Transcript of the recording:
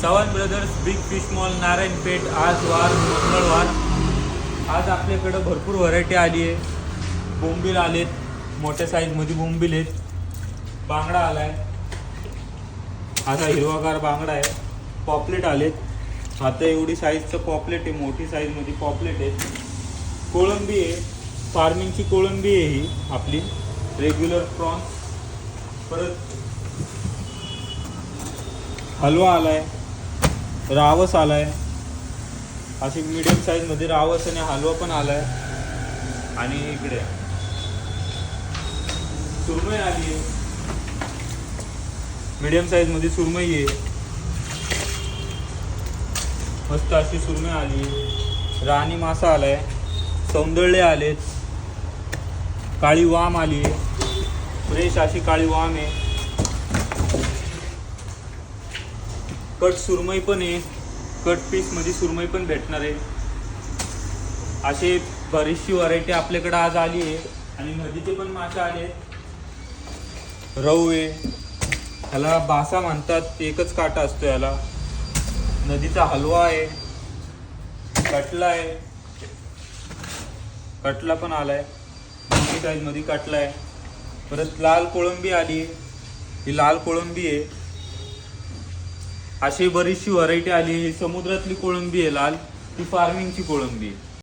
Chavan brothers big fish mall Narayanpeth. आज वार मंगळवार। आज आपल्याकडं भरपूर व्हरायटी आली आहे। बोंबील आलेत, मोठ्या साईजमध्ये बोंबील आहेत। बांगडा आलाय, असा हिरवागार बांगडा आहे। पॉपलेट आलेत, आता एवढी साईजचं पॉपलेट आहे, मोठी साईजमध्ये पॉपलेट आहे। कोळंबी आहे, फार्मिंगची कोळंबी आहे ही आपली रेग्युलर प्रॉन्स। परत हलवा आलाय, रावस आलाय, अशी मीडियम साईज मध्ये रावस आणि हलवा पण आलाय। आणि इकडे सुरमई आली आहे, मीडियम साईज मध्ये सुरमई आहे, मस्त अशी सुरमई आली। राणी मासा आलाय, सौंदर्य आलेत, काळी वाम आली आहे, फ्रेश अशी काळी वाम आहे। कट सुरमई पण आहे, कट पीस मध्ये सुरमई पण भेटणार आहे। असे बरीचशी व्हरायटी आपल्याकडे आज आली आहे। आणि नदीचे पण मासे आले, रहू आहे, ह्याला बासा म्हणतात, एकच काटा असतो याला। नदीचा हलवा आहे, कटला आहे, कटला पण आलाय, मोठी साईज मध्ये कटला आहे। परत लाल कोळंबी आली, ही लाल कोळंबी आहे। अशी बरीचशी व्हरायटी आली। ही समुद्रातली कोळंबी आहे लाल, ती फार्मिंगची कोळंबी आहे।